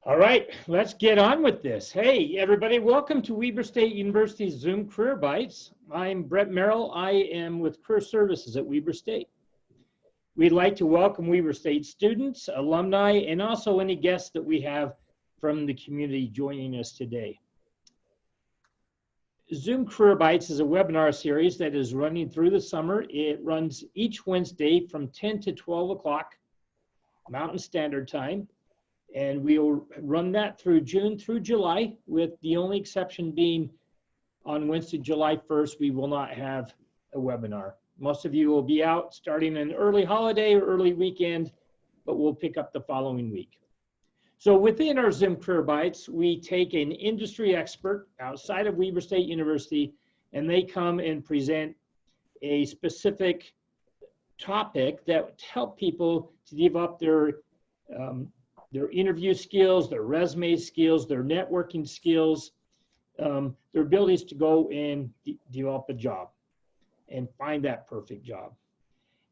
All right, let's get on with this. Hey, everybody, welcome to Weber State University's Zoom Career Bites. I'm Brett Merrill. I am with Career Services at Weber State. We'd like to welcome Weber State students, alumni, and also any guests that we have from the community joining us today. Zoom Career Bites is a webinar series that is running through the summer. It runs each Wednesday from 10 to 12 o'clock Mountain Standard Time. And we'll run that through June through July, with the only exception being on Wednesday, July 1st, we will not have a webinar. Most of you will be out starting an early holiday or early weekend, but we'll pick up the following week. So within our Zoom Career Bites, we take an industry expert outside of Weber State University, and they come and present a specific topic that help people to develop their interview skills, their resume skills, their networking skills, their abilities to go and develop a job and find that perfect job.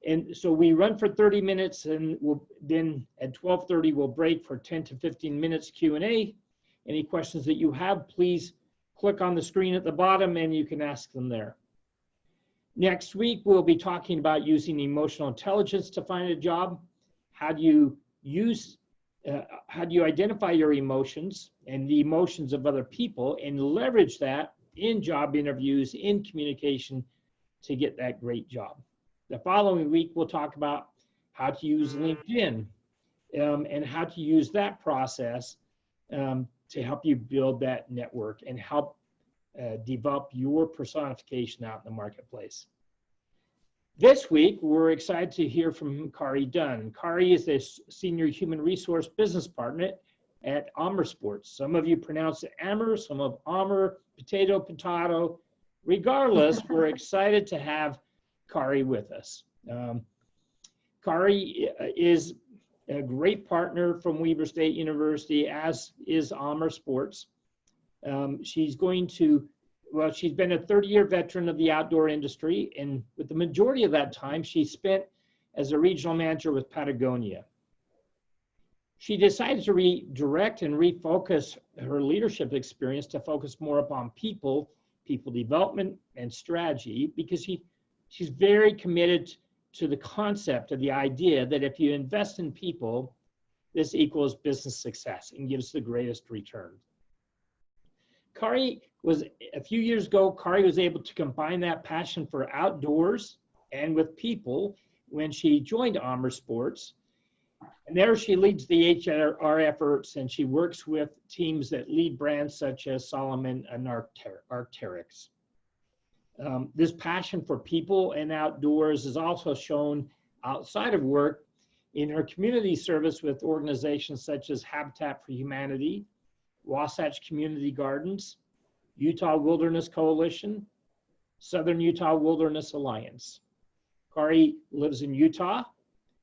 And so we run for 30 minutes, and then at 12:30 we'll break for 10 to 15 minutes Q&A. Any questions that you have, please click on the screen at the bottom and you can ask them there. Next week we'll be talking about using emotional intelligence to find a job. How do you identify your emotions and the emotions of other people and leverage that in job interviews, in communication, to get that great job. The following week, we'll talk about how to use LinkedIn and how to use that process to help you build that network and help develop your personification out in the marketplace. This week, we're excited to hear from Kari Dunn. Kari is a senior human resource business partner at Amer Sports. Some of you pronounce it Amer, some of Amer, potato. Regardless, we're excited to have Kari with us. Kari is a great partner from Weber State University, as is Amer Sports. She's been a 30-year veteran of the outdoor industry, and with the majority of that time, she spent as a regional manager with Patagonia. She decided to redirect and refocus her leadership experience to focus more upon people development, and strategy, because she's very committed to the concept of the idea that if you invest in people, this equals business success and gives the greatest return. A few years ago, Kari was able to combine that passion for outdoors and with people when she joined Amer Sports. And there she leads the HR efforts, and she works with teams that lead brands such as Salomon and Arc'teryx. This passion for people and outdoors is also shown outside of work in her community service with organizations such as Habitat for Humanity, Wasatch Community Gardens, Utah Wilderness Coalition, Southern Utah Wilderness Alliance. Kari lives in Utah.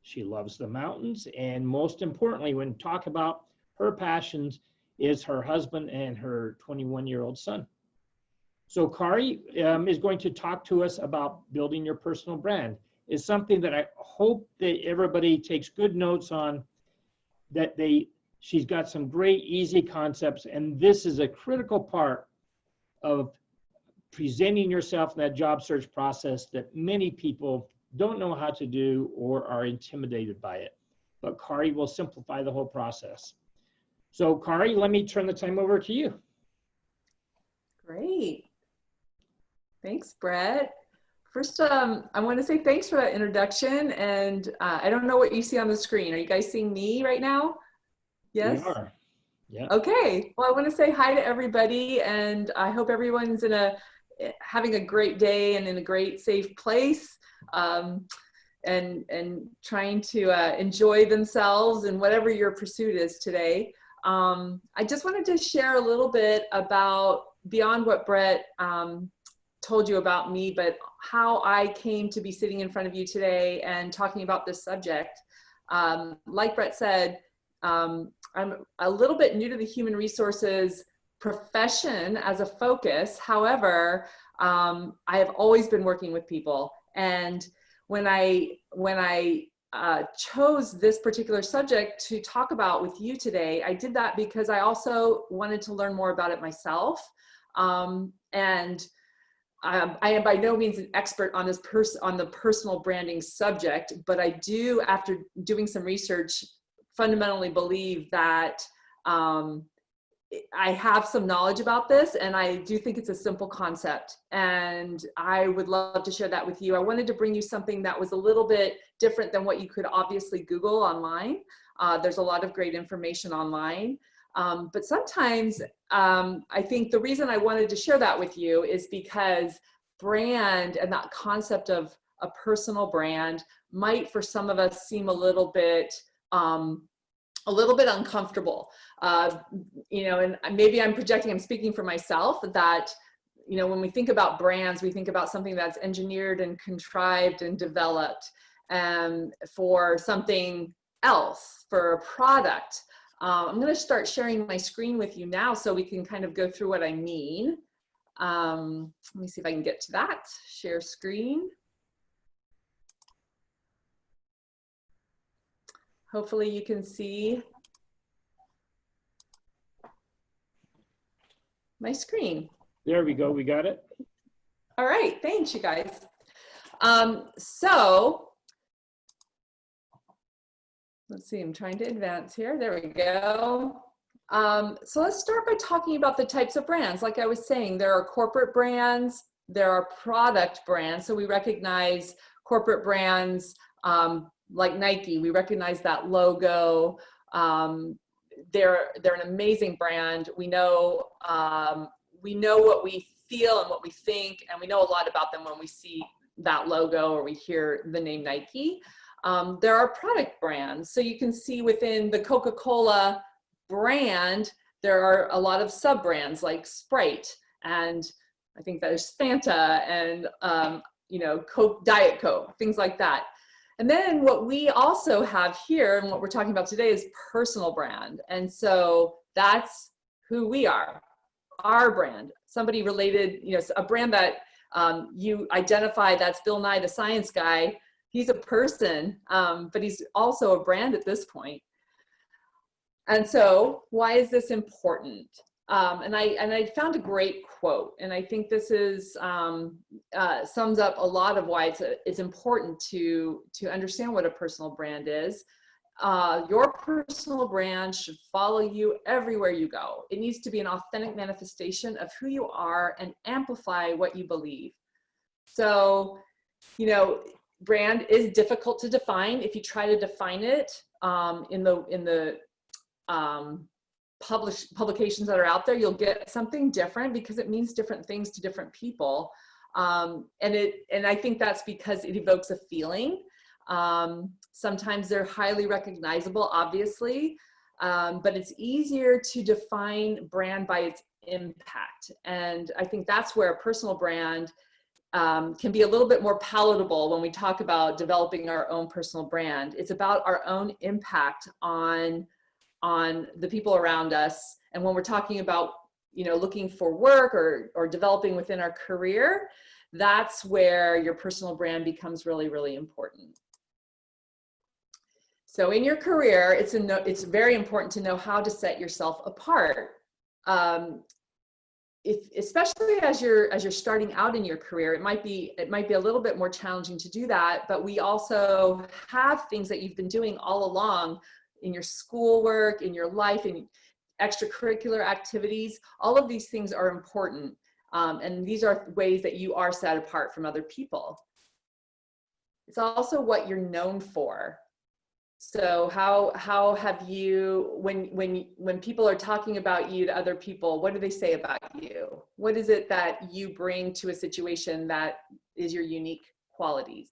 She loves the mountains, and most importantly, when talk about her passions, is her husband and her 21-year-old son. So Kari is going to talk to us about building your personal brand. It's something that I hope that everybody takes good notes on, that she's got some great, easy concepts, and this is a critical part of presenting yourself in that job search process that many people don't know how to do or are intimidated by it. But Kari will simplify the whole process. So Kari, let me turn the time over to you. Great. Thanks, Brett. First, I want to say thanks for that introduction. And I don't know what you see on the screen. Are you guys seeing me right now? Yes? We are. Yeah. Okay. Well, I want to say hi to everybody, and I hope everyone's having a great day and in a great, safe place. And trying to enjoy themselves in whatever your pursuit is today. I just wanted to share a little bit about, beyond what Brett told you about me, but how I came to be sitting in front of you today and talking about this subject. Like Brett said, I'm a little bit new to the human resources profession as a focus. However, I have always been working with people. And when I chose this particular subject to talk about with you today, I did that because I also wanted to learn more about it myself. And I am by no means an expert on this on the personal branding subject, but I do, after doing some research, fundamentally believe that I have some knowledge about this, and I do think it's a simple concept, and I would love to share that with you. I wanted to bring you something that was a little bit different than what you could obviously Google online. There's a lot of great information online, but sometimes I think the reason I wanted to share that with you is because brand and that concept of a personal brand might, for some of us, seem a little bit uncomfortable. You know, and maybe I'm projecting, I'm speaking for myself, that, you know, when we think about brands, we think about something that's engineered and contrived and developed for something else, for a product. I'm going to start sharing my screen with you now so we can kind of go through what I mean. Let me see if I can get to that. Share screen. Hopefully you can see my screen. There we go, we got it. All right, thanks you guys. So let's see, I'm trying to advance here. There we go. So let's start by talking about the types of brands. Like I was saying, there are corporate brands, there are product brands. So we recognize corporate brands like Nike. We recognize that logo. They're an amazing brand. We know what we feel and what we think, and we know a lot about them when we see that logo or we hear the name Nike. There are product brands. So you can see within the Coca-Cola brand, there are a lot of sub-brands like Sprite, and I think there's Fanta and, you know, Coke, Diet Coke, things like that. And then what we also have here, and what we're talking about today, is personal brand. And so that's who we are, our brand. Somebody related, you know, a brand that you identify, that's Bill Nye the Science Guy. He's a person, but he's also a brand at this point. And so why is this important? And I found a great quote, and I think this is sums up a lot of why it's important to understand what a personal brand is. Your personal brand should follow you everywhere you go. It needs to be an authentic manifestation of who you are and amplify what you believe. So, you know, brand is difficult to define. If you try to define it in the publications that are out there, you'll get something different because it means different things to different people. And I think that's because it evokes a feeling. Sometimes they're highly recognizable, obviously, but it's easier to define brand by its impact. And I think that's where a personal brand can be a little bit more palatable when we talk about developing our own personal brand. It's about our own impact on the people around us. And when we're talking about, you know, looking for work or developing within our career, that's where your personal brand becomes really, really important. So in your career, it's very important to know how to set yourself apart. Especially as you're starting out in your career, it might be a little bit more challenging to do that, but we also have things that you've been doing all along in your schoolwork, in your life, in extracurricular activities. All of these things are important, and these are ways that you are set apart from other people. It's also what you're known for. So how have you, when people are talking about you to other people, what do they say about you? What is it that you bring to a situation that is your unique qualities?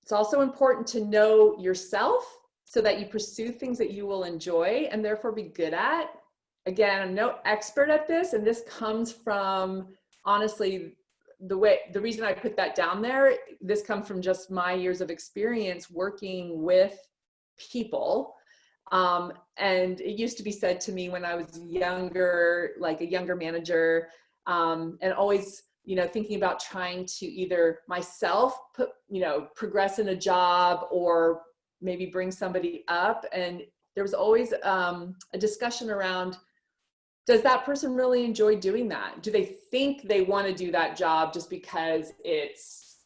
It's also important to know yourself so that you pursue things that you will enjoy and therefore be good at. Again, I'm no expert at this, and this comes from, honestly, the reason I put that down there, this comes from just my years of experience working with people. And it used to be said to me when I was younger, like a younger manager, and always thinking about trying to either myself progress in a job or maybe bring somebody up. And there was always a discussion around, does that person really enjoy doing that? Do they think they want to do that job just because it's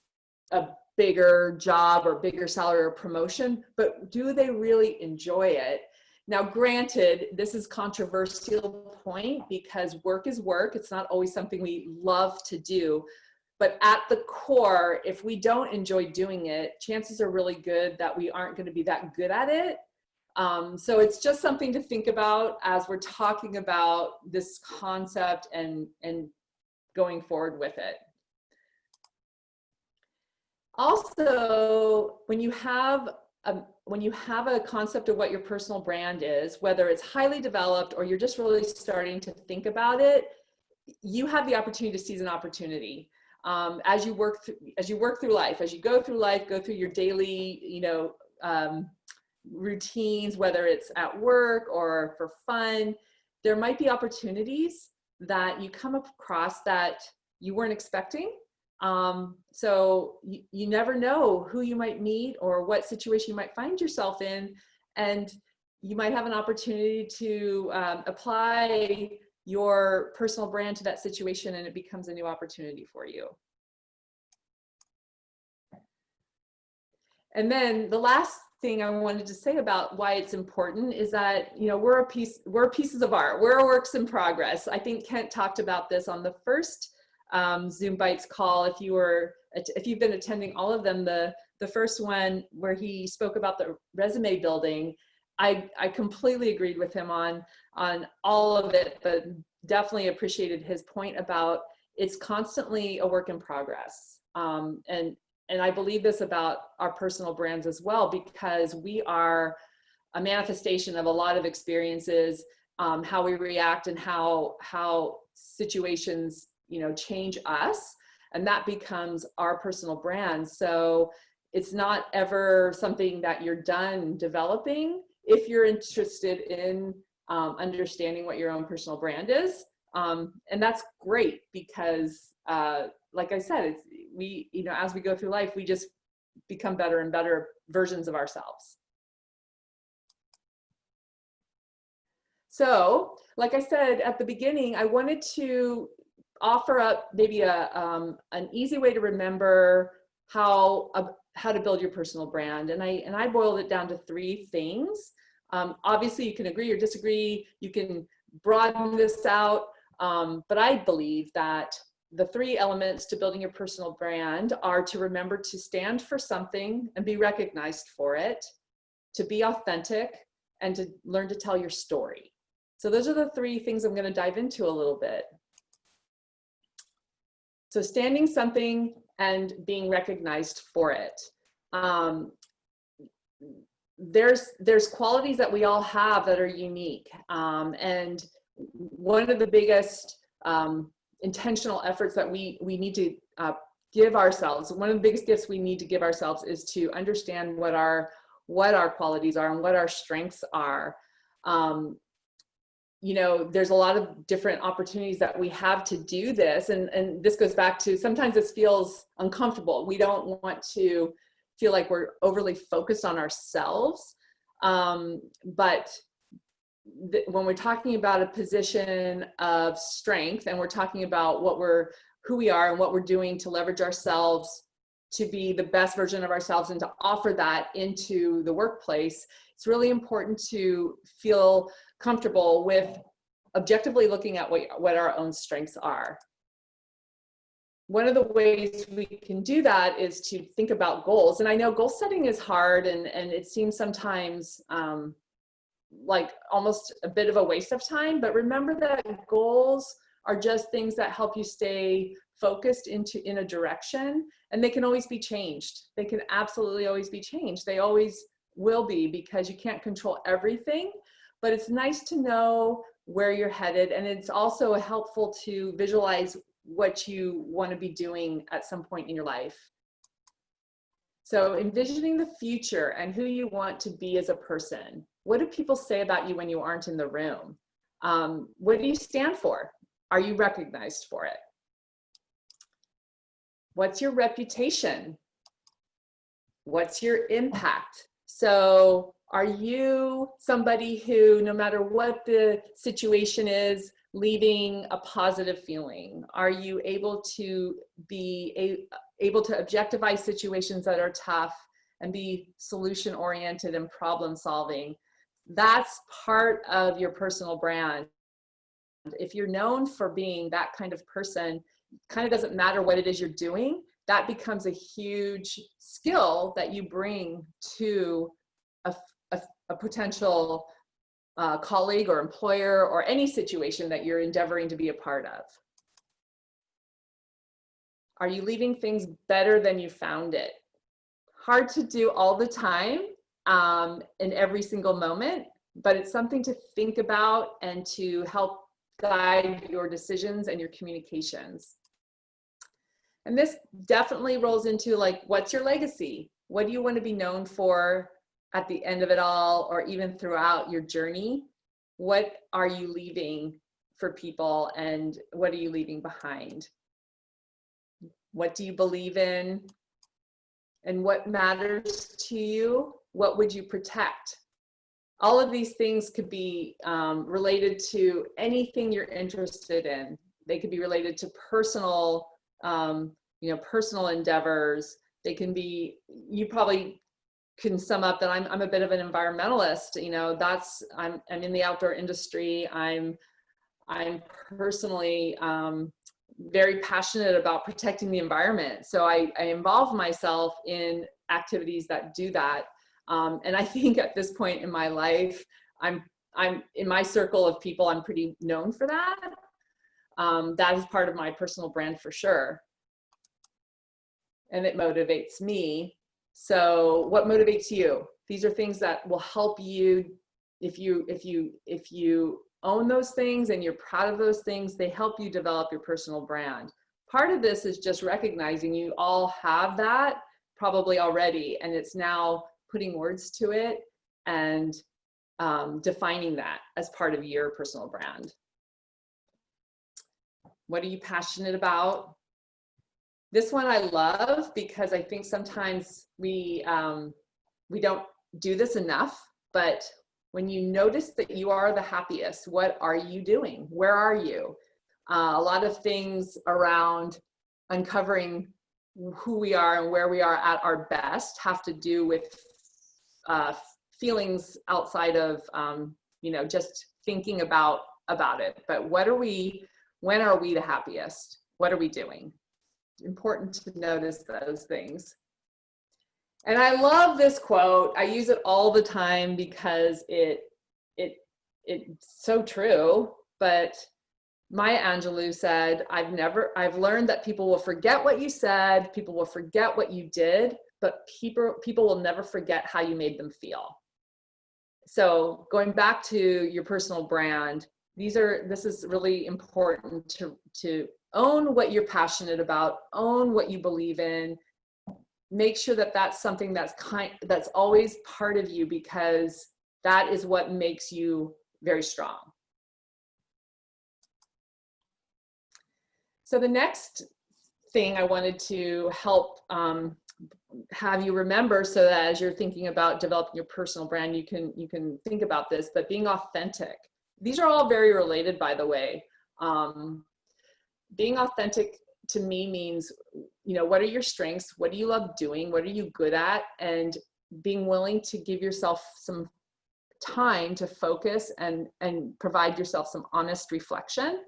a bigger job or bigger salary or promotion, but do they really enjoy it? Now, granted, this is a controversial point because work is work. It's not always something we love to do. But at the core, if we don't enjoy doing it, chances are really good that we aren't going to be that good at it. So it's just something to think about as we're talking about this concept and going forward with it. Also, when you have a concept of what your personal brand is, whether it's highly developed or you're just really starting to think about it, you have the opportunity to seize an opportunity. As you work through life, as you go through life, go through your daily, routines, whether it's at work or for fun, there might be opportunities that you come across that you weren't expecting. So you never know who you might meet or what situation you might find yourself in, and you might have an opportunity to apply your personal brand to that situation, and it becomes a new opportunity for you. And then the last thing I wanted to say about why it's important is that, we're pieces of art. We're works in progress. I think Kent talked about this on the first Zoom Bites call. If you've been attending all of them, the first one where he spoke about the resume building, I completely agreed with him on all of it, but definitely appreciated his point about it's constantly a work in progress. And I believe this about our personal brands as well, because we are a manifestation of a lot of experiences, how we react and how situations, change us, and that becomes our personal brand. So it's not ever something that you're done developing if you're interested in understanding what your own personal brand is. And that's great because, like I said, as we go through life, we just become better and better versions of ourselves. So, like I said at the beginning, I wanted to offer up maybe an easy way to remember how to build your personal brand. And I boiled it down to 3 things. Obviously, you can agree or disagree. You can broaden this out. But I believe that the 3 elements to building your personal brand are to remember to stand for something and be recognized for it, to be authentic, and to learn to tell your story. So those are the 3 things I'm going to dive into a little bit. So standing something and being recognized for it. There's qualities that we all have that are unique. And one of the biggest intentional efforts that we need to give ourselves, one of the biggest gifts we need to give ourselves is to understand what our qualities are and what our strengths are. There's a lot of different opportunities that we have to do this. And this goes back to, sometimes this feels uncomfortable. We don't want to feel like we're overly focused on ourselves. But when we're talking about a position of strength and we're talking about who we are and what we're doing to leverage ourselves to be the best version of ourselves and to offer that into the workplace, it's really important to feel comfortable with objectively looking at what our own strengths are. One of the ways we can do that is to think about goals. And I know goal setting is hard, and it seems sometimes like almost a bit of a waste of time, but remember that goals are just things that help you stay focused in a direction, and they can always be changed. They can absolutely always be changed. They always will be, because you can't control everything, but it's nice to know where you're headed. And it's also helpful to visualize what you want to be doing at some point in your life. So envisioning the future and who you want to be as a person. What do people say about you when you aren't in the room? What do you stand for? Are you recognized for it? What's your reputation? What's your impact? So are you somebody who, no matter what the situation is, leaving a positive feeling? Are you able to be able to objectify situations that are tough and be solution oriented and problem solving? That's part of your personal brand. If you're known for being that kind of person, kind of doesn't matter what it is you're doing, that becomes a huge skill that you bring to a potential colleague or employer or any situation that you're endeavoring to be a part of. Are you leaving things better than you found it? Hard to do all the time, in every single moment, but it's something to think about and to help guide your decisions and your communications. And this definitely rolls into, like, what's your legacy? What do you want to be known for at the end of it all, or even throughout your journey? What are you leaving for people, and what are you leaving behind? What do you believe in? And what matters to you? What would you protect? All of these things could be related to anything you're interested in. They could be related to personal, personal endeavors. They can be, you probably can sum up that I'm a bit of an environmentalist. I'm in the outdoor industry. I'm personally very passionate about protecting the environment. So I involve myself in activities that do that. And I think at this point in my life, I'm in my circle of people, I'm pretty known for that. That is part of my personal brand for sure. And it motivates me. So what motivates you? These are things that will help you. If you own those things and you're proud of those things, they help you develop your personal brand. Part of this is just recognizing you all have that probably already, and it's now putting words to it and defining that as part of your personal brand. What are you passionate about? This one I love because I think sometimes we don't do this enough, but when you notice that you are the happiest, what are you doing? Where are you? A lot of things around uncovering who we are and where we are at our best have to do with feelings outside of just thinking about it. But when are we the happiest? What are we doing? Important to notice those things. And I love this quote. I use it all the time because it's so true. But Maya Angelou said, I've learned that people will forget what you said, people will forget what you did, but people will never forget how you made them feel. So going back to your personal brand, this is really important to own what you're passionate about, own what you believe in. Make sure that that's something that's always part of you, because that is what makes you very strong. So the next thing I wanted to help have you remember, so that as you're thinking about developing your personal brand, you can think about this, but being authentic. These are all very related, by the way. Being authentic to me means, what are your strengths? What do you love doing? What are you good at? And being willing to give yourself some time to focus and provide yourself some honest reflection.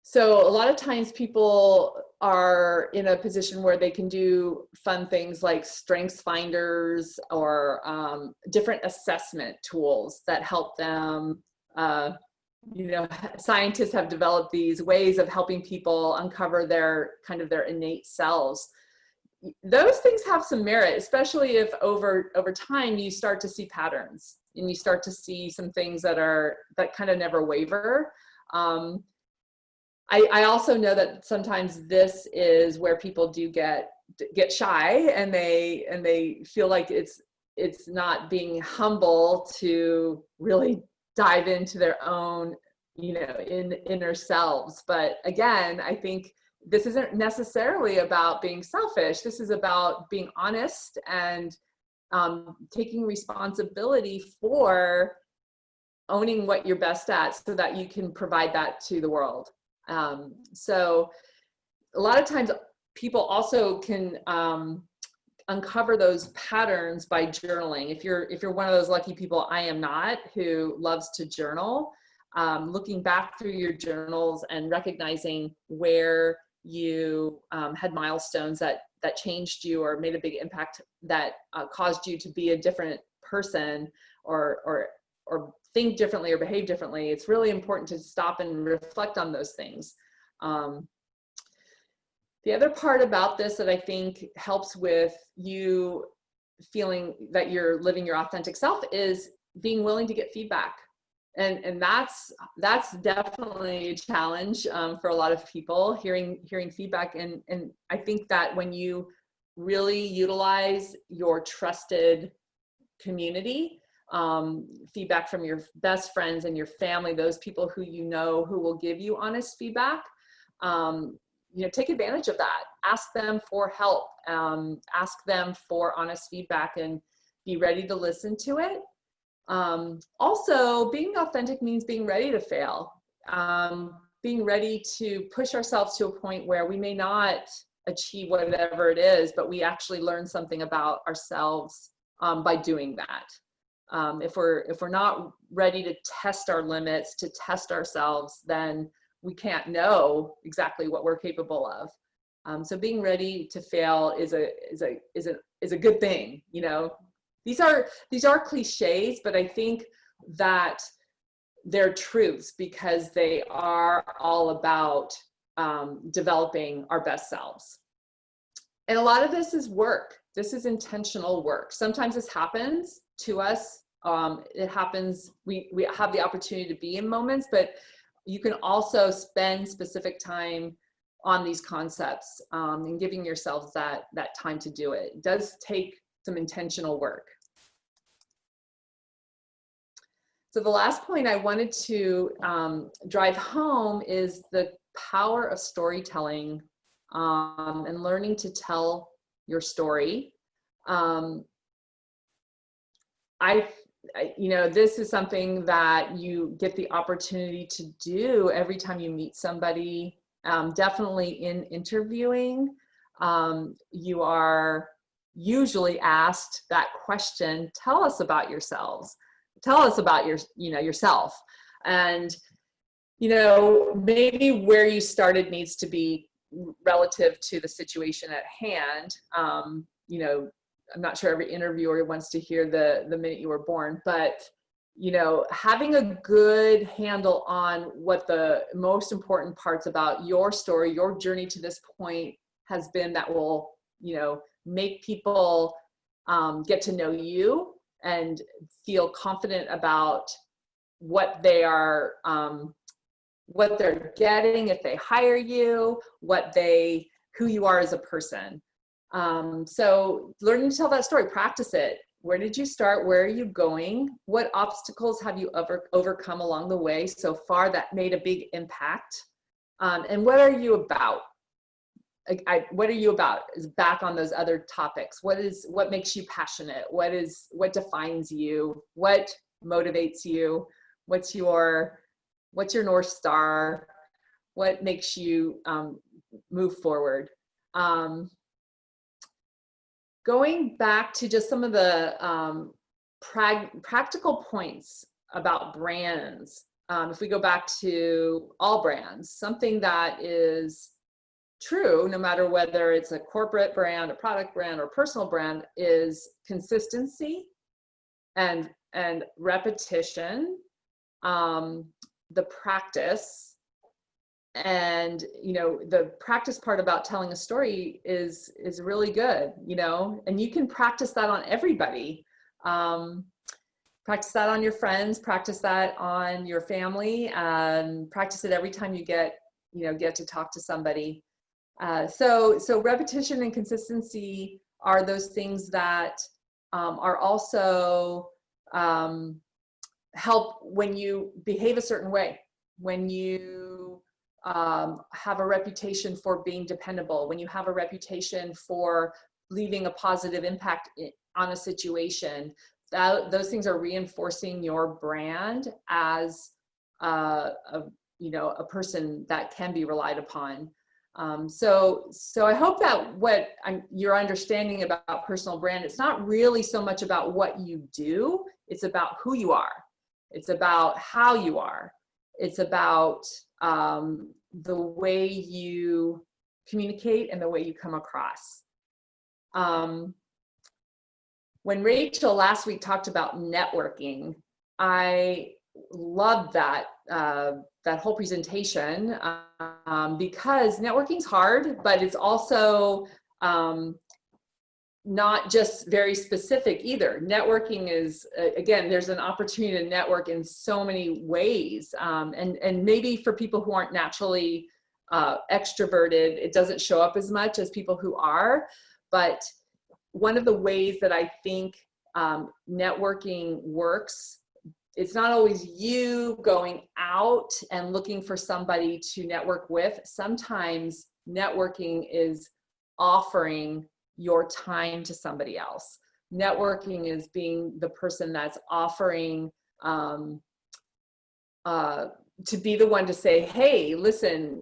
So a lot of times people are in a position where they can do fun things like strengths finders or different assessment tools that help them. Scientists have developed these ways of helping people uncover their innate selves. Those things have some merit, especially if over time you start to see patterns and you start to see some things that kind of never waver. I also know that sometimes this is where people do get shy, and they feel like it's not being humble to really dive into their own inner selves. But again, I think this isn't necessarily about being selfish. This is about being honest and taking responsibility for owning what you're best at so that you can provide that to the world. So a lot of times people also can uncover those patterns by journaling. If you're one of those lucky people, I am not, who loves to journal, looking back through your journals and recognizing where you had milestones that changed you or made a big impact that caused you to be a different person or think differently or behave differently. It's really important to stop and reflect on those things. The other part about this that I think helps with you feeling that you're living your authentic self is being willing to get feedback. And that's definitely a challenge for a lot of people, hearing feedback. And I think that when you really utilize your trusted community, feedback from your best friends and your family, those people who you know who will give you honest feedback, take advantage of that. Ask them for help. Ask them for honest feedback and be ready to listen to it. Also, being authentic means being ready to fail. Being ready to push ourselves to a point where we may not achieve whatever it is, but we actually learn something about ourselves by doing that. If we're not ready to test our limits, to test ourselves, then we can't know exactly what we're capable of. So being ready to fail is a good thing. These are cliches, but I think that they're truths because they are all about developing our best selves. And a lot of this is work. This is intentional work. Sometimes this happens to us. It happens, we have the opportunity to be in moments, but you can also spend specific time on these concepts and giving yourselves that time to do it. It does take some intentional work. So the last point I wanted to drive home is the power of storytelling and learning to tell your story. This is something that you get the opportunity to do every time you meet somebody. Definitely in interviewing, you are usually asked that question, tell us about yourselves. Tell us about yourself. And, maybe where you started needs to be relative to the situation at hand. I'm not sure every interviewer wants to hear the minute you were born, but, having a good handle on what the most important parts about your story, your journey to this point has been that will, make people get to know you and feel confident about what they're getting if they hire you, who you are as a person. So learning to tell that story, practice it. Where did you start? Where are you going? What obstacles have you overcome along the way so far that made a big impact? And what are you about? What are you about is back on those other topics. What makes you passionate? What defines you? What motivates you? What's your North Star? What makes you move forward? Going back to just some of the practical points about brands. If we go back to all brands, something that is true, no matter whether it's a corporate brand, a product brand, or personal brand, is consistency and repetition, the practice. And, the practice part about telling a story is really good, and you can practice that on everybody. Practice that on your friends, practice that on your family, and practice it every time you get to talk to somebody. So repetition and consistency are those things that are also help when you behave a certain way, when you have a reputation for being dependable, when you have a reputation for leaving a positive impact on a situation, those things are reinforcing your brand as a person that can be relied upon. So I hope that what you're understanding about personal brand, it's not really so much about what you do, it's about who you are. It's about how you are. It's about the way you communicate and the way you come across. When Rachel last week talked about networking, I loved that whole presentation because networking's hard, but it's also not just very specific either. Networking is, again, there's an opportunity to network in so many ways. And maybe for people who aren't naturally extroverted, it doesn't show up as much as people who are. But one of the ways that I think networking works, it's not always you going out and looking for somebody to network with. Sometimes networking is offering your time to somebody else. Networking is being the person that's offering to be the one to say, hey, listen,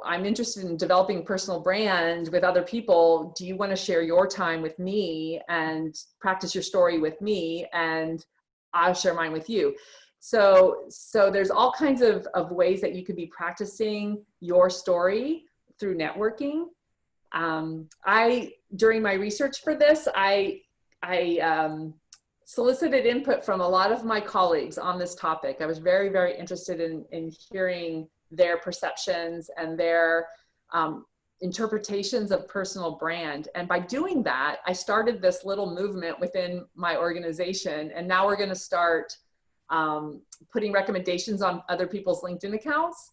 I'm interested in developing personal brand with other people. Do you want to share your time with me and practice your story with me? And I'll share mine with you. So there's all kinds of ways that you could be practicing your story through networking. During my research for this, I solicited input from a lot of my colleagues on this topic. I was very, very interested in hearing their perceptions and their interpretations of personal brand. And by doing that, I started this little movement within my organization. And now we're going to start putting recommendations on other people's LinkedIn accounts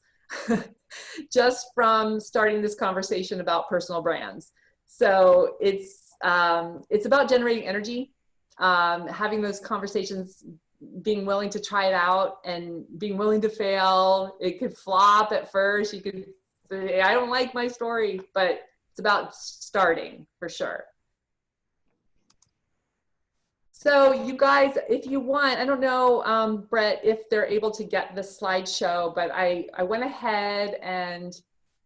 just from starting this conversation about personal brands. So it's about generating energy, having those conversations, being willing to try it out and being willing to fail. It could flop at first. You could say, I don't like my story, but it's about starting for sure. So you guys, if you want, I don't know, Brett, if they're able to get the slideshow, but I went ahead and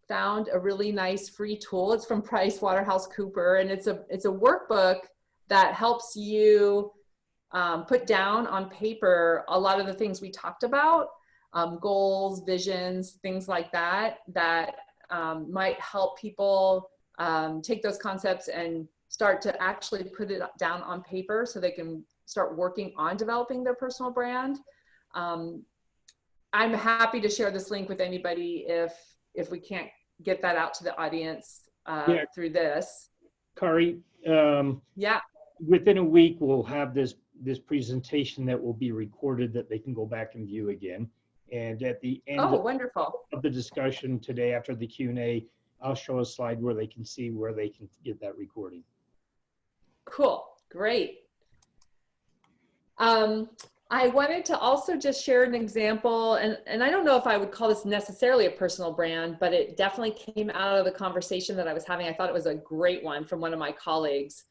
found a really nice free tool. It's from PricewaterhouseCoopers, and it's a workbook that helps you put down on paper a lot of the things we talked about, goals, visions, things like that, that might help people take those concepts and start to actually put it down on paper so they can start working on developing their personal brand. I'm happy to share this link with anybody if we can't get that out to the audience through this. Kari, yeah. Within a week, we'll have this presentation that will be recorded that they can go back and view again. And at the end of the discussion today, after the Q&A, I'll show a slide where they can see where they can get that recording. Cool, great. I wanted to also just share an example, and I don't know if I would call this necessarily a personal brand, but it definitely came out of the conversation that I was having. I thought it was a great one from one of my colleagues.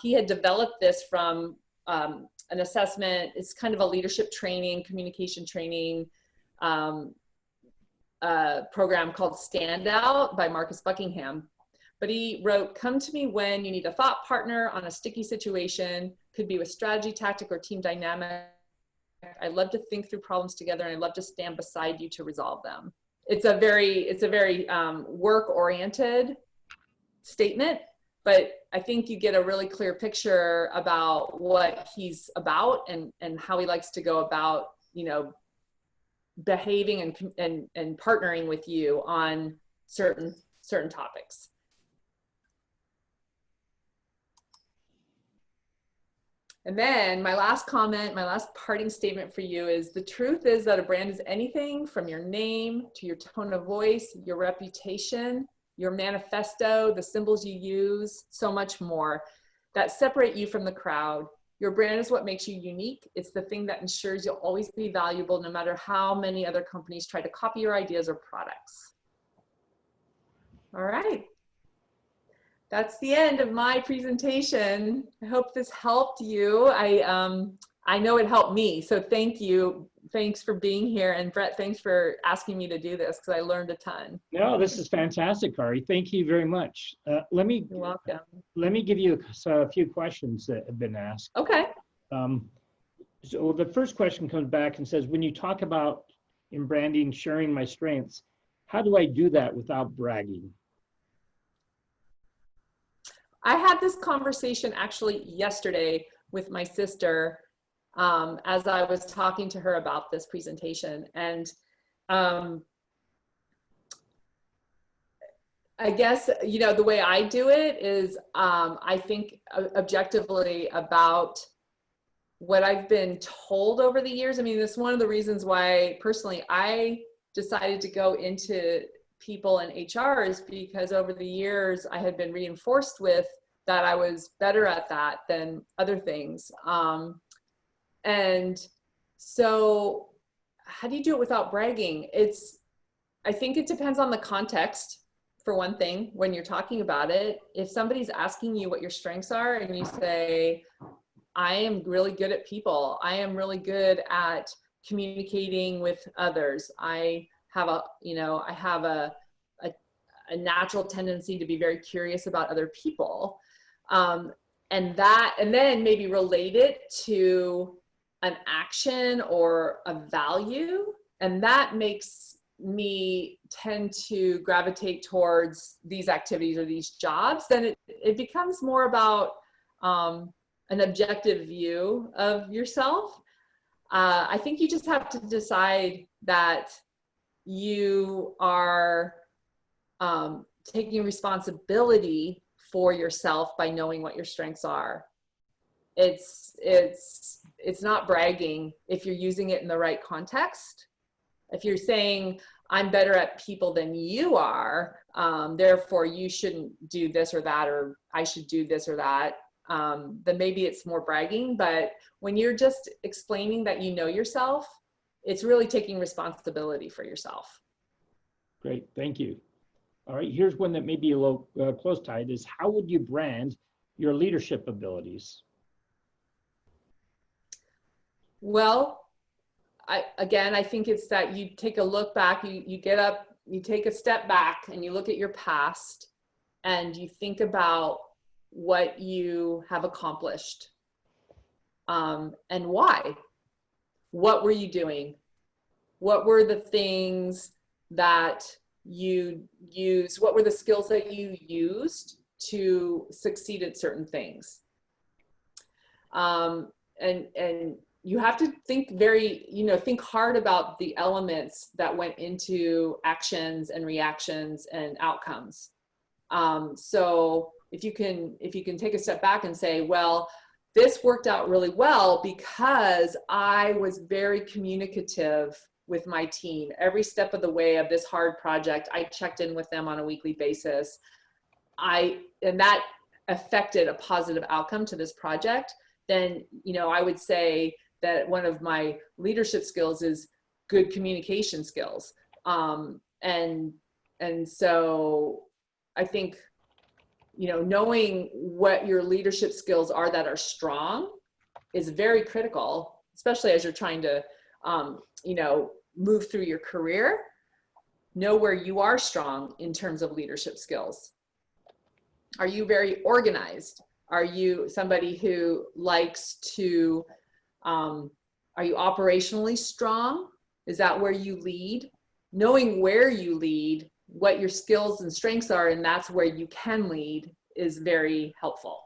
He had developed this from an assessment. It's kind of a leadership training, communication training program called Stand Out by Marcus Buckingham. But he wrote, come to me when you need a thought partner on a sticky situation, could be with strategy, tactic, or team dynamic. I love to think through problems together, and I love to stand beside you to resolve them. It's a very work-oriented statement, but I think you get a really clear picture about what he's about and how he likes to go about, behaving and partnering with you on certain topics. And then my last comment, my last parting statement for you is, the truth is that a brand is anything from your name to your tone of voice, your reputation, your manifesto, the symbols you use, so much more that separate you from the crowd. Your brand is what makes you unique. It's the thing that ensures you'll always be valuable no matter how many other companies try to copy your ideas or products. All right. That's the end of my presentation. I hope this helped you. I know it helped me, so thank you. Thanks for being here. And Brett, thanks for asking me to do this because I learned a ton. No, this is fantastic, Kari. Thank you very much. You're welcome. Let me give you a few questions that have been asked. Okay. So the first question comes back and says, when you talk about in branding, sharing my strengths, how do I do that without bragging? I had this conversation actually yesterday with my sister as I was talking to her about this presentation. And I guess, you know, the way I do it is I think objectively about what I've been told over the years. I mean, that's one of the reasons why personally I decided to go into people and HR is because over the years I had been reinforced with that I was better at that than other things. And so how do you do it without bragging? I think it depends on the context. For one thing, when you're talking about it, if somebody's asking you what your strengths are and you say, I am really good at people, I am really good at communicating with others, I have a natural tendency to be very curious about other people, and then maybe relate it to an action or a value, and that makes me tend to gravitate towards these activities or these jobs. Then it becomes more about an objective view of yourself. I think you just have to decide that you are taking responsibility for yourself by knowing what your strengths are. It's not bragging if you're using it in the right context. If you're saying, I'm better at people than you are, therefore you shouldn't do this or that, or I should do this or that, then maybe it's more bragging. But when you're just explaining that you know yourself, it's really taking responsibility for yourself. Great, thank you. All right, here's one that may be a little close tied is how would you brand your leadership abilities? Well, I think it's that you take a look back, you get up, you take a step back and you look at your past and you think about what you have accomplished and why. What were you doing? What were the things that you used? What were the skills that you used to succeed at certain things? And you have to think think hard about the elements that went into actions and reactions and outcomes. So if you can take a step back and say, well, this worked out really well because I was very communicative with my team. Every step of the way of this hard project, I checked in with them on a weekly basis. And that affected a positive outcome to this project. Then, I would say that one of my leadership skills is good communication skills. And so I think, knowing what your leadership skills are that are strong is very critical, especially as you're trying to, move through your career. Know where you are strong in terms of leadership skills. Are you very organized? Are you somebody who likes to, are you operationally strong? Is that where you lead? Knowing where you lead, what your skills and strengths are, and that's where you can lead is very helpful.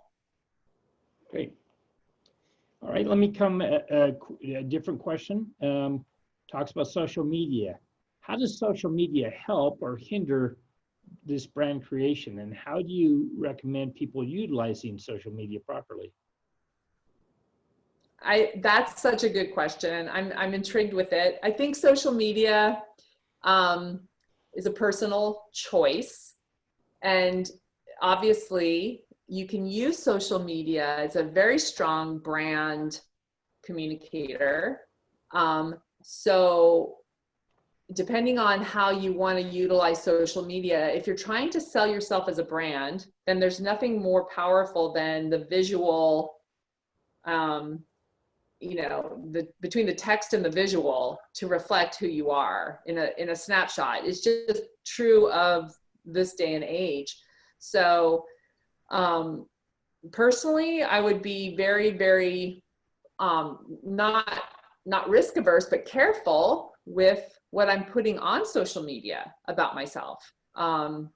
Great. All right, let me come at a different question. Talks about social media. How does social media help or hinder this brand creation, and how do you recommend people utilizing social media properly? That's such a good question. I'm intrigued with it. I think social media is a personal choice, and obviously you can use social media as a very strong brand communicator. So depending on how you want to utilize social media, if you're trying to sell yourself as a brand, then there's nothing more powerful than the visual, between the text and the visual to reflect who you are in a snapshot. It's just true of this day and age. So personally, I would be very, very not risk averse, but careful with what I'm putting on social media about myself,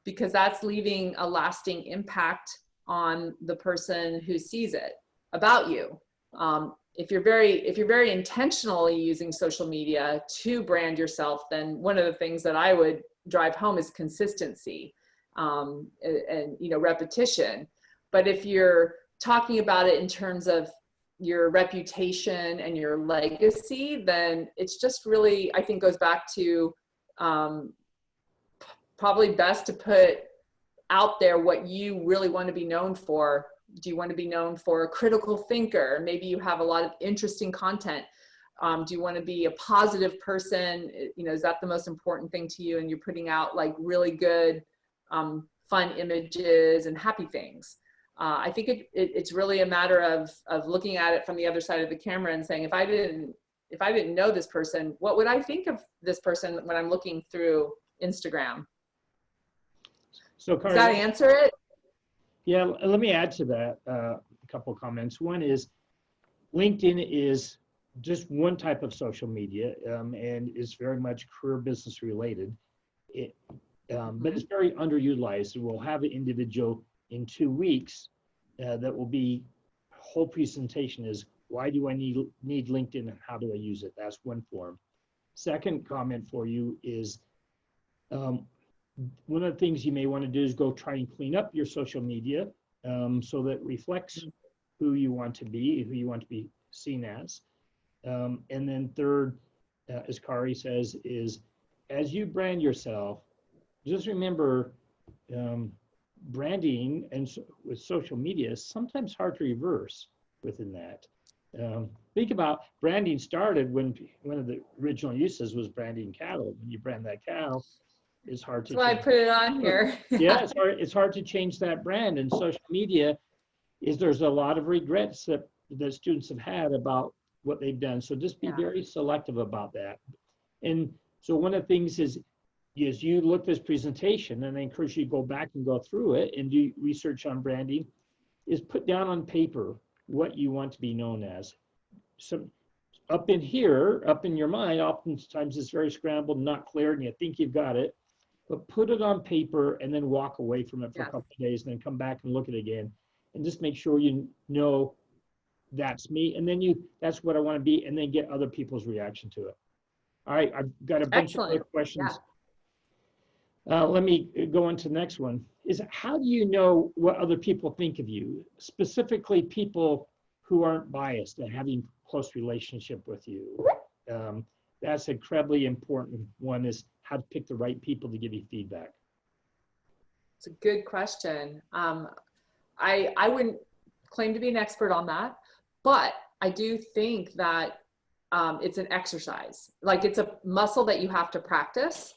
because that's leaving a lasting impact on the person who sees it about you. If you're very intentionally using social media to brand yourself, then one of the things that I would drive home is consistency, and repetition. But if you're talking about it in terms of your reputation and your legacy, then it's just really, I think, goes back to probably best to put out there what you really want to be known for. Do you want to be known for a critical thinker? Maybe you have a lot of interesting content. Do you want to be a positive person? Is that the most important thing to you? And you're putting out like really good, fun images and happy things. I think it's really a matter of looking at it from the other side of the camera and saying, if I didn't know this person, what would I think of this person when I'm looking through Instagram? So, Does that answer it? Yeah, let me add to that a couple of comments. One is LinkedIn is just one type of social media, and is very much career business related. But it's very underutilized. We'll have an individual in 2 weeks that will be, whole presentation is, why do I need LinkedIn and how do I use it? That's one form. Second comment for you is, one of the things you may want to do is go try and clean up your social media so that it reflects who you want to be seen as. And then third, as Kari says, is as you brand yourself, just remember branding and with social media is sometimes hard to reverse within that. Think about branding started when one of the original uses was branding cattle. When you brand that cow, it's hard to. That's why I put it on here. Yeah, it's hard to change that brand. And social media there's a lot of regrets that students have had about what they've done. So just be very selective about that. And so one of the things is you look at this presentation, and I encourage you to go back and go through it and do research on branding, is put down on paper what you want to be known as. So up in your mind, oftentimes it's very scrambled, not clear, and you think you've got it, but put it on paper and then walk away from it for a couple of days and then come back and look at it again and just make sure you know that's me, and then that's what I want to be, and then get other people's reaction to it. All right, I've got a bunch of other questions. Let me go on to the next one. Is how do you know what other people think of you, specifically people who aren't biased and having close relationship with you? That's incredibly important. One is how to pick the right people to give you feedback. It's a good question. I wouldn't claim to be an expert on that, but I do think that it's an exercise. Like it's a muscle that you have to practice.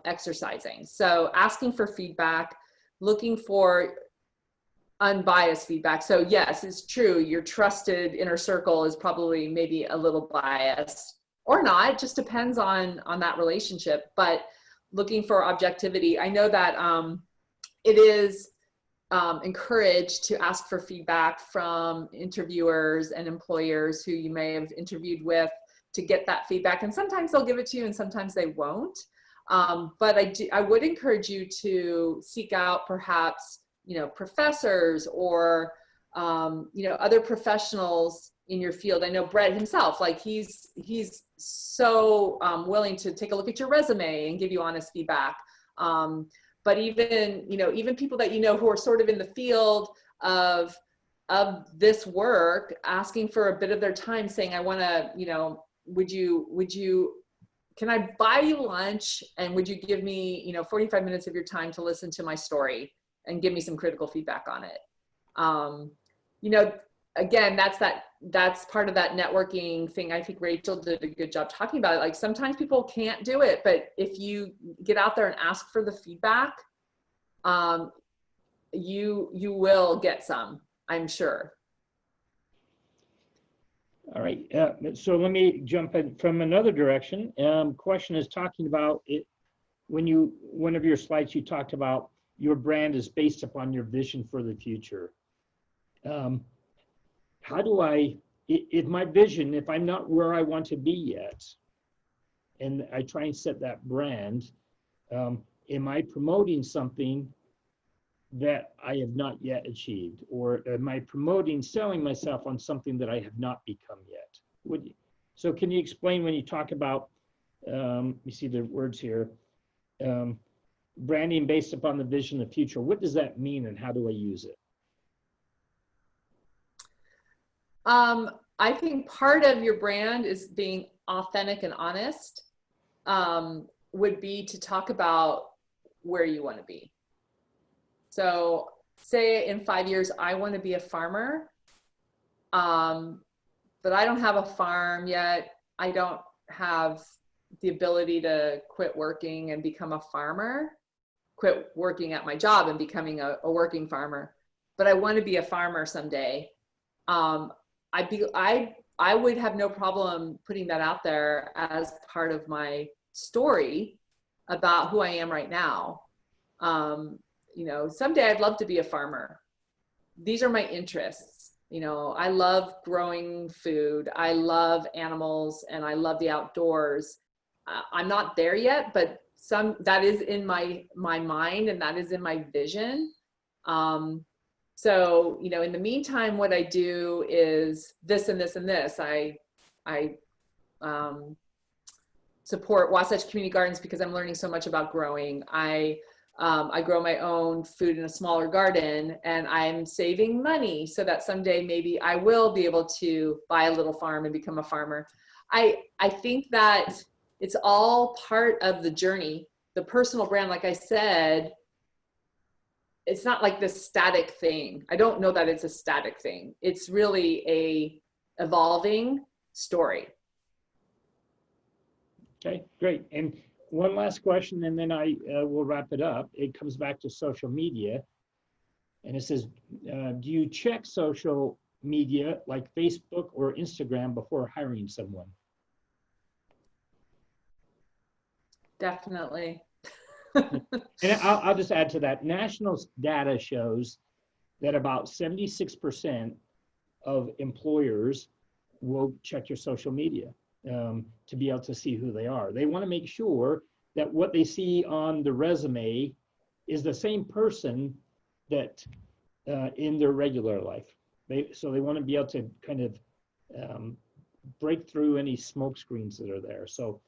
Exercising. So asking for feedback, looking for unbiased feedback. So yes, it's true. Your trusted inner circle is probably maybe a little biased or not. It just depends on that relationship, but looking for objectivity. I know that it is encouraged to ask for feedback from interviewers and employers who you may have interviewed with to get that feedback. And sometimes they'll give it to you and sometimes they won't. But I would encourage you to seek out perhaps, professors or, other professionals in your field. I know Brett himself, like he's so willing to take a look at your resume and give you honest feedback. But even people that who are sort of in the field of this work, asking for a bit of their time, saying, I want to, can I buy you lunch, and would you give me, 45 minutes of your time to listen to my story and give me some critical feedback on it? Again, that's that's part of that networking thing. I think Rachel did a good job talking about it. Like sometimes people can't do it, but if you get out there and ask for the feedback, you will get some, I'm sure. All right. So let me jump in from another direction. Question is talking about it. One of your slides, you talked about your brand is based upon your vision for the future. How do if my vision, if I'm not where I want to be yet, and I try and set that brand, am I promoting something that I have not yet achieved? Or am I selling myself on something that I have not become yet? So can you explain when you talk about, you see the words here, branding based upon the vision of the future, what does that mean and how do I use it? I think part of your brand is being authentic and honest, would be to talk about where you want to be. So say in 5 years, I want to be a farmer, but I don't have a farm yet. I don't have the ability to quit working and become a farmer, quit working at my job and becoming a working farmer, but I want to be a farmer someday. I would have no problem putting that out there as part of my story about who I am right now. You know, someday I'd love to be a farmer. These are my interests. You know, I love growing food. I love animals and I love the outdoors. I'm not there yet, but that is in my mind and that is in my vision. So, you know, in the meantime, what I do is this and this and this. I support Wasatch Community Gardens because I'm learning so much about growing. I grow my own food in a smaller garden and I'm saving money so that someday maybe I will be able to buy a little farm and become a farmer. I think that it's all part of the journey. The personal brand, like I said, it's not like this static thing. I don't know that it's a static thing. It's really a evolving story. Okay, great. And one last question, and then I will wrap it up. It comes back to social media. And it says, do you check social media like Facebook or Instagram before hiring someone? Definitely. And I'll just add to that. National data shows that about 76% of employers will check your social media to be able to see who they are. They want to make sure that what they see on the resume is the same person that in their regular life. So they want to be able to kind of break through any smoke screens that are there. So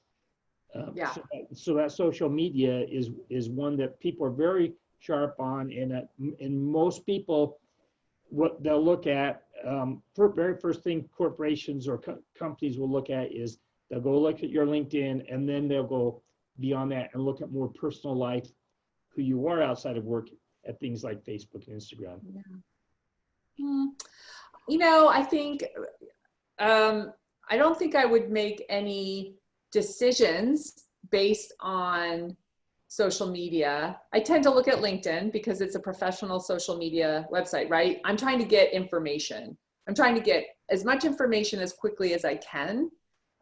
Yeah. So that social media is one that people are very sharp on, and most people, what they'll look at, very first thing corporations or companies will look at is they'll go look at your LinkedIn, and then they'll go beyond that and look at more personal life, who you are outside of work, at things like Facebook and Instagram. Yeah. You know, I think, I don't think I would make any decisions based on social media. I tend to look at LinkedIn because it's a professional social media website, right? I'm trying to get information. I'm trying to get as much information as quickly as I can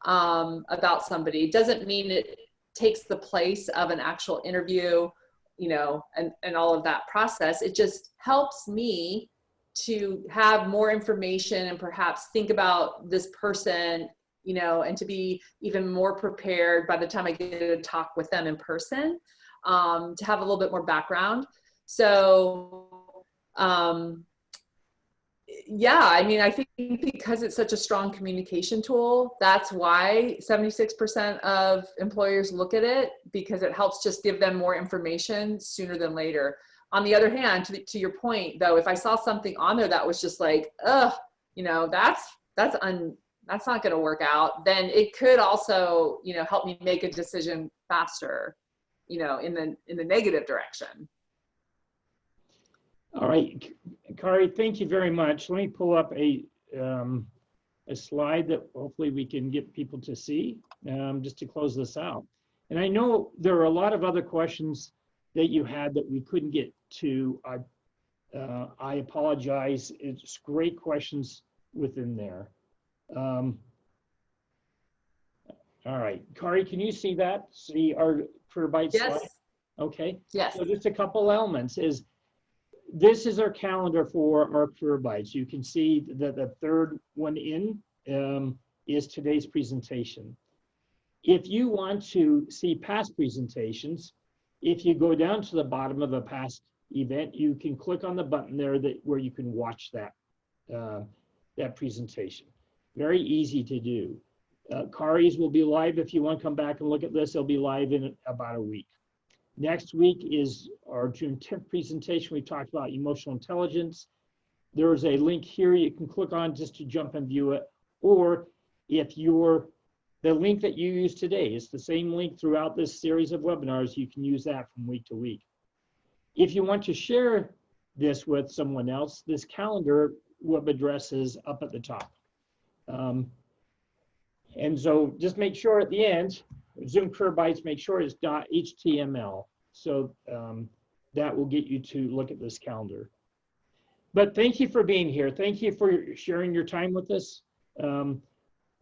about somebody. It doesn't mean it takes the place of an actual interview, you know, and all of that process. It just helps me to have more information and perhaps think about this person, you know, and to be even more prepared by the time I get to talk with them in person, to have a little bit more background. So, yeah, I mean, I think because it's such a strong communication tool, that's why 76% of employers look at it, because it helps just give them more information sooner than later. On the other hand, to your point though, if I saw something on there that was just like, ugh, you know, that's not going to work out, then it could also, you know, help me make a decision faster, you know, in the negative direction. All right, Kari, thank you very much. Let me pull up a slide that hopefully we can get people to see, just to close this out. And I know there are a lot of other questions that you had that we couldn't get to. I apologize. It's great questions within there. All right, Kari, can you see that? See our Career Bytes slide? Yes. Okay. Yes. So just a couple elements is, this is our calendar for our Career Bytes. You can see that the third one in is today's presentation. If you want to see past presentations, if you go down to the bottom of a past event, you can click on the button there where you can watch that, that presentation. Very easy to do. Kari's will be live. If you want to come back and look at this, it'll be live in about a week. Next week is our June 10th presentation. We talked about emotional intelligence. There is a link here you can click on just to jump and view it. Or if the link that you use today is the same link throughout this series of webinars, you can use that from week to week. If you want to share this with someone else, this calendar web address is up at the top. And so just make sure at the end, Zoom Career Bytes, make sure it's .html. So that will get you to look at this calendar. But thank you for being here. Thank you for sharing your time with us.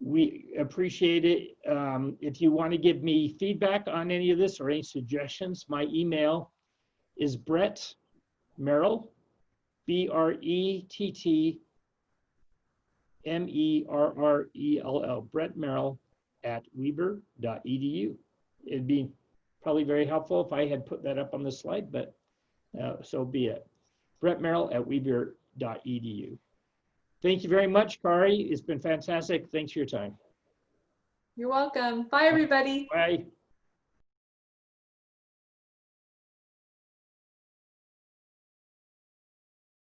We appreciate it. If you want to give me feedback on any of this or any suggestions, my email is Brett Merrill, BRETTMERRELL, Brett Merrill @weber.edu. It'd be probably very helpful if I had put that up on the slide, but so be it. Brett Merrill @weber.edu. Thank you very much, Kari. It's been fantastic. Thanks for your time. You're welcome. Bye, everybody. Bye.